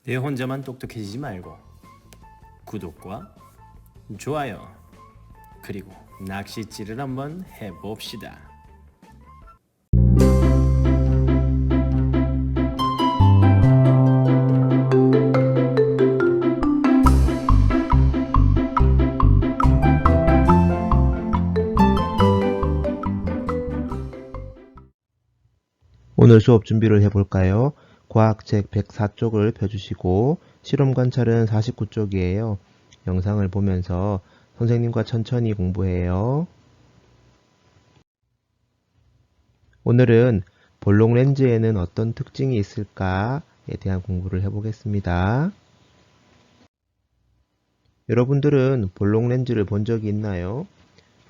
내 혼자만 똑똑해지지 말고 구독과 좋아요 그리고 낚싯질을 한번 해봅시다. 오늘 수업 준비를 해볼까요? 과학책 104쪽을 펴주시고 실험 관찰은 49쪽이에요. 영상을 보면서 선생님과 천천히 공부해요. 오늘은 볼록 렌즈에는 어떤 특징이 있을까에 대한 공부를 해보겠습니다. 여러분들은 볼록 렌즈를 본 적이 있나요?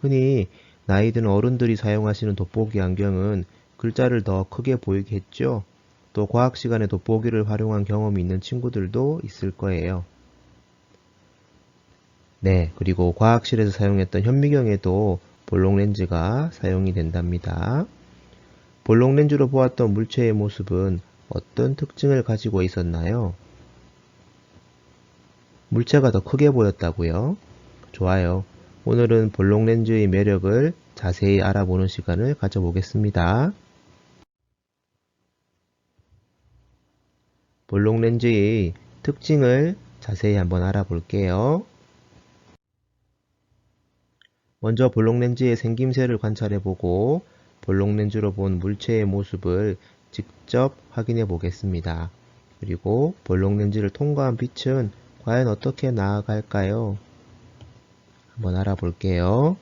흔히 나이 든 어른들이 사용하시는 돋보기 안경은 글자를 더 크게 보이게 했죠. 또 과학 시간에 돋보기를 활용한 경험이 있는 친구들도 있을 거예요. 네, 그리고 과학실에서 사용했던 현미경에도 볼록 렌즈가 사용이 된답니다. 볼록 렌즈로 보았던 물체의 모습은 어떤 특징을 가지고 있었나요? 물체가 더 크게 보였다고요? 좋아요. 오늘은 볼록 렌즈의 매력을 자세히 알아보는 시간을 가져보겠습니다. 볼록 렌즈의 특징을 자세히 한번 알아볼게요. 먼저 볼록 렌즈의 생김새를 관찰해보고 볼록 렌즈로 본 물체의 모습을 직접 확인해 보겠습니다. 그리고 볼록 렌즈를 통과한 빛은 과연 어떻게 나아갈까요? 한번 알아볼게요.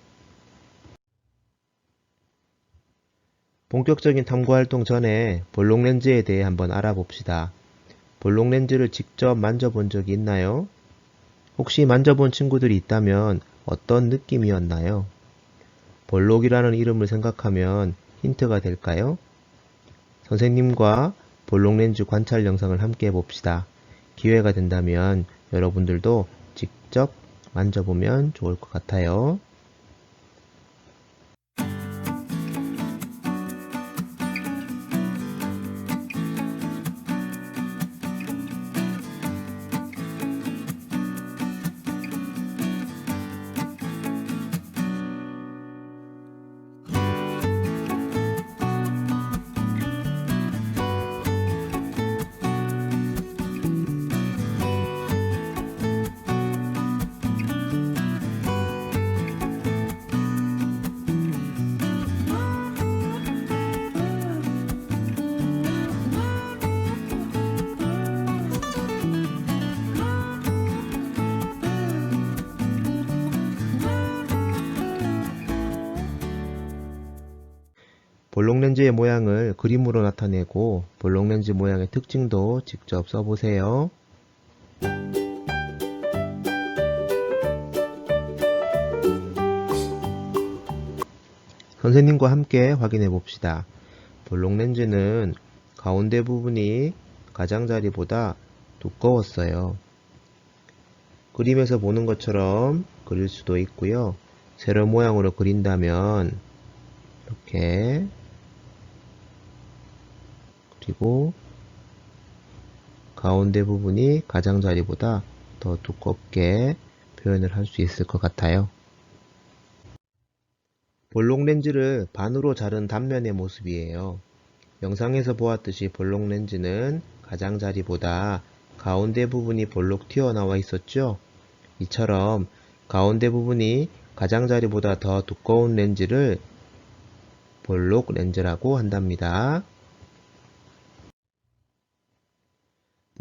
본격적인 탐구활동 전에 볼록 렌즈에 대해 한번 알아봅시다. 볼록 렌즈를 직접 만져본 적이 있나요? 혹시 만져본 친구들이 있다면 어떤 느낌이었나요? 볼록이라는 이름을 생각하면 힌트가 될까요? 선생님과 볼록 렌즈 관찰 영상을 함께 해봅시다. 기회가 된다면 여러분들도 직접 만져보면 좋을 것 같아요. 볼록 렌즈의 모양을 그림으로 나타내고 볼록 렌즈 모양의 특징도 직접 써보세요. 선생님과 함께 확인해 봅시다. 볼록 렌즈는 가운데 부분이 가장자리보다 두꺼웠어요. 그림에서 보는 것처럼 그릴 수도 있고요. 세로 모양으로 그린다면 이렇게, 그리고 가운데 부분이 가장자리보다 더 두껍게 표현을 할 수 있을 것 같아요. 볼록 렌즈를 반으로 자른 단면의 모습이에요. 영상에서 보았듯이 볼록 렌즈는 가장자리보다 가운데 부분이 볼록 튀어나와 있었죠? 이처럼 가운데 부분이 가장자리보다 더 두꺼운 렌즈를 볼록 렌즈라고 한답니다.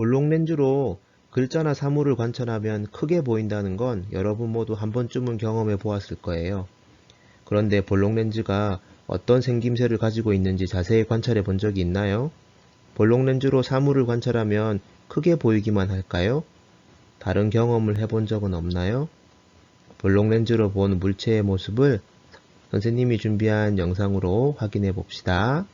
볼록 렌즈로 글자나 사물을 관찰하면 크게 보인다는 건 여러분 모두 한 번쯤은 경험해 보았을 거예요. 그런데 볼록 렌즈가 어떤 생김새를 가지고 있는지 자세히 관찰해 본 적이 있나요? 볼록 렌즈로 사물을 관찰하면 크게 보이기만 할까요? 다른 경험을 해본 적은 없나요? 볼록 렌즈로 본 물체의 모습을 선생님이 준비한 영상으로 확인해 봅시다.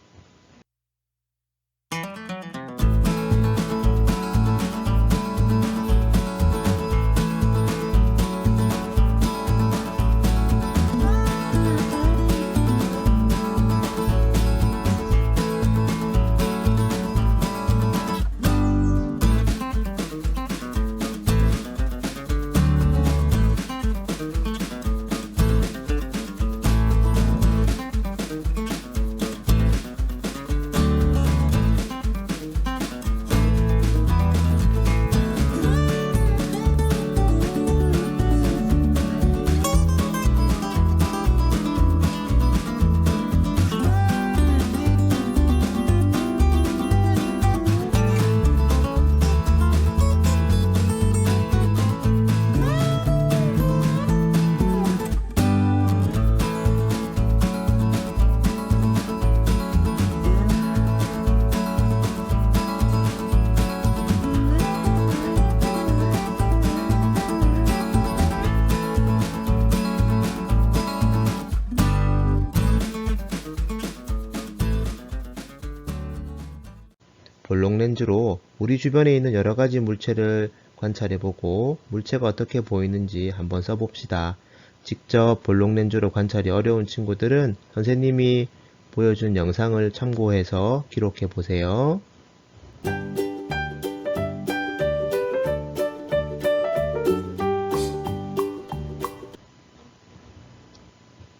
볼록 렌즈로 우리 주변에 있는 여러 가지 물체를 관찰해보고 물체가 어떻게 보이는지 한번 써봅시다. 직접 볼록 렌즈로 관찰이 어려운 친구들은 선생님이 보여준 영상을 참고해서 기록해 보세요.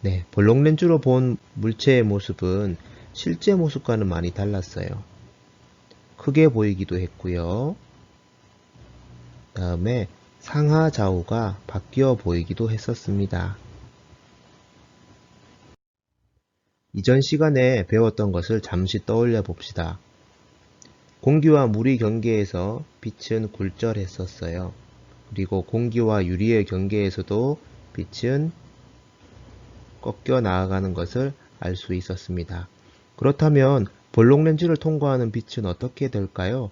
네, 볼록 렌즈로 본 물체의 모습은 실제 모습과는 많이 달랐어요. 크게 보이기도 했고요. 다음에 상하 좌우가 바뀌어 보이기도 했었습니다. 이전 시간에 배웠던 것을 잠시 떠올려 봅시다. 공기와 물의 경계에서 빛은 굴절했었어요. 그리고 공기와 유리의 경계에서도 빛은 꺾여 나아가는 것을 알 수 있었습니다. 그렇다면 볼록 렌즈를 통과하는 빛은 어떻게 될까요?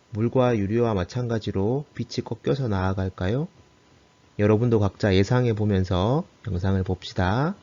물과 유리와 마찬가지로 빛이 꺾여서 나아갈까요? 여러분도 각자 예상해 보면서 영상을 봅시다.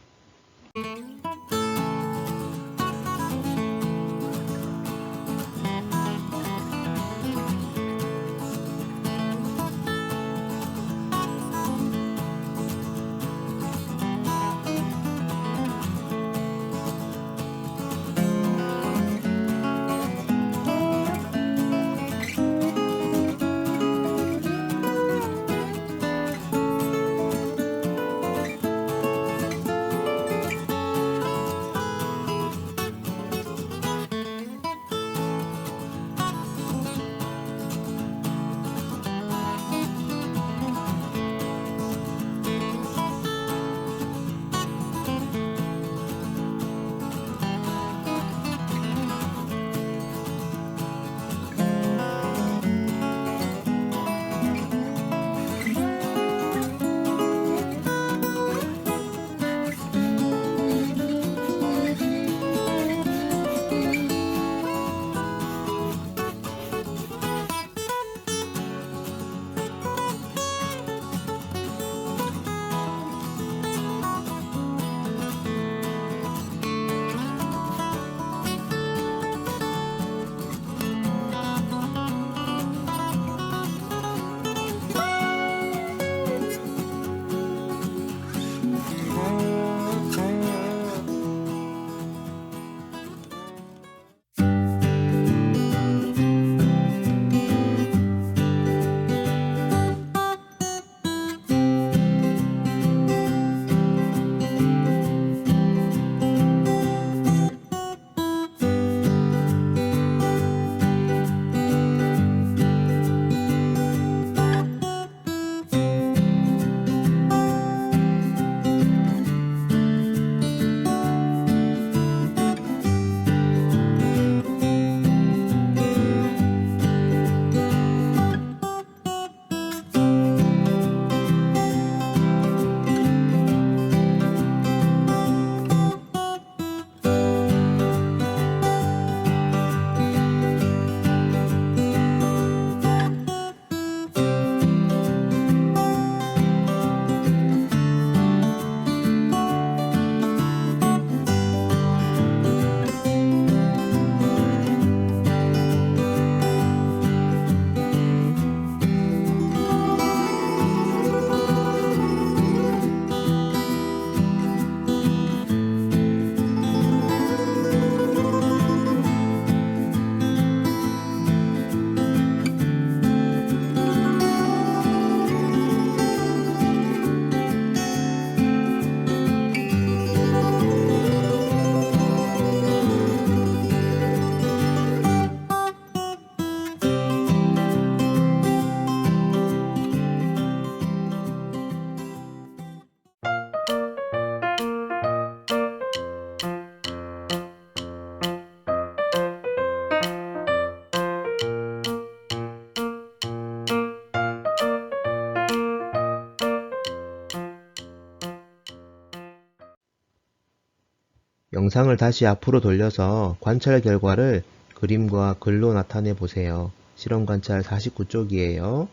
영상을 다시 앞으로 돌려서 관찰 결과를 그림과 글로 나타내 보세요. 실험 관찰 49쪽이에요.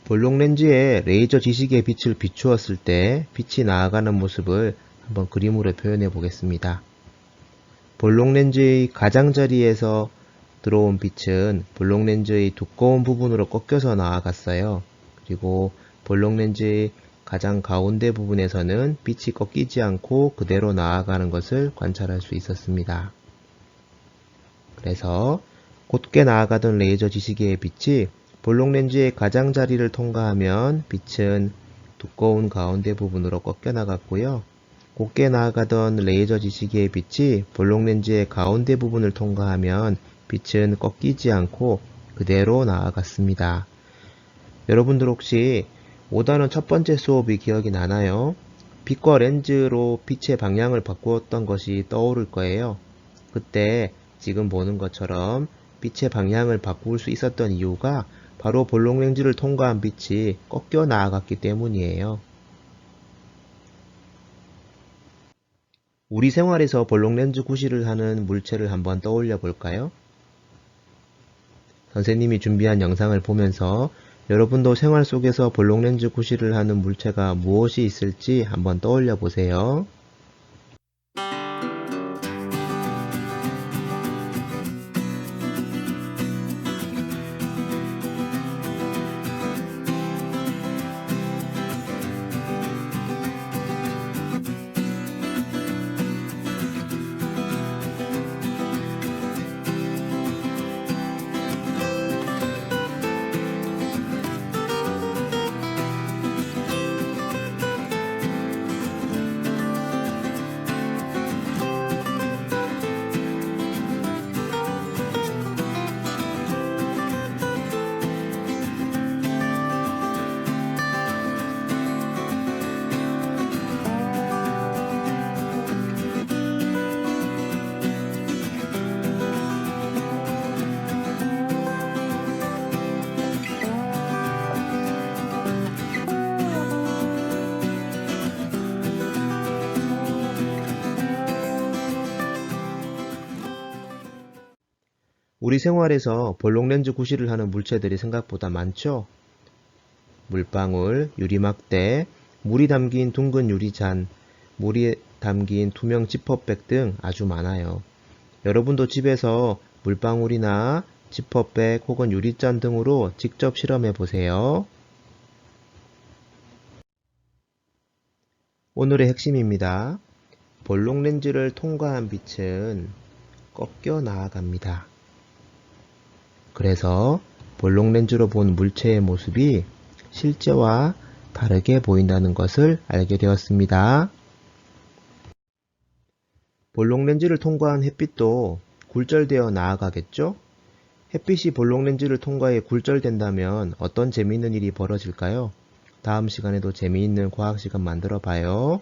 볼록렌즈에 레이저 지시기의 빛을 비추었을 때 빛이 나아가는 모습을 한번 그림으로 표현해 보겠습니다. 볼록렌즈의 가장자리에서 들어온 빛은 볼록렌즈의 두꺼운 부분으로 꺾여서 나아갔어요. 그리고 볼록렌즈의 가장 가운데 부분에서는 빛이 꺾이지 않고 그대로 나아가는 것을 관찰할 수 있었습니다. 그래서 곧게 나아가던 레이저 지시기의 빛이 볼록렌즈의 가장자리를 통과하면 빛은 두꺼운 가운데 부분으로 꺾여 나갔고요. 곧게 나아가던 레이저 지시기의 빛이 볼록렌즈의 가운데 부분을 통과하면 빛은 꺾이지 않고 그대로 나아갔습니다. 여러분들 혹시 5단원 첫 번째 수업이 기억이 나나요? 빛과 렌즈로 빛의 방향을 바꾸었던 것이 떠오를 거예요. 그때 지금 보는 것처럼 빛의 방향을 바꿀 수 있었던 이유가 바로 볼록렌즈를 통과한 빛이 꺾여 나아갔기 때문이에요. 우리 생활에서 볼록렌즈 구실을 하는 물체를 한번 떠올려 볼까요? 선생님이 준비한 영상을 보면서 여러분도 생활 속에서 볼록렌즈 구실을 하는 물체가 무엇이 있을지 한번 떠올려 보세요. 우리 생활에서 볼록렌즈 구실을 하는 물체들이 생각보다 많죠? 물방울, 유리막대, 물이 담긴 둥근 유리잔, 물이 담긴 투명 지퍼백 등 아주 많아요. 여러분도 집에서 물방울이나 지퍼백 혹은 유리잔 등으로 직접 실험해 보세요. 오늘의 핵심입니다. 볼록렌즈를 통과한 빛은 꺾여 나아갑니다. 그래서 볼록렌즈로 본 물체의 모습이 실제와 다르게 보인다는 것을 알게 되었습니다. 볼록렌즈를 통과한 햇빛도 굴절되어 나아가겠죠? 햇빛이 볼록렌즈를 통과해 굴절된다면 어떤 재미있는 일이 벌어질까요? 다음 시간에도 재미있는 과학 시간 만들어 봐요.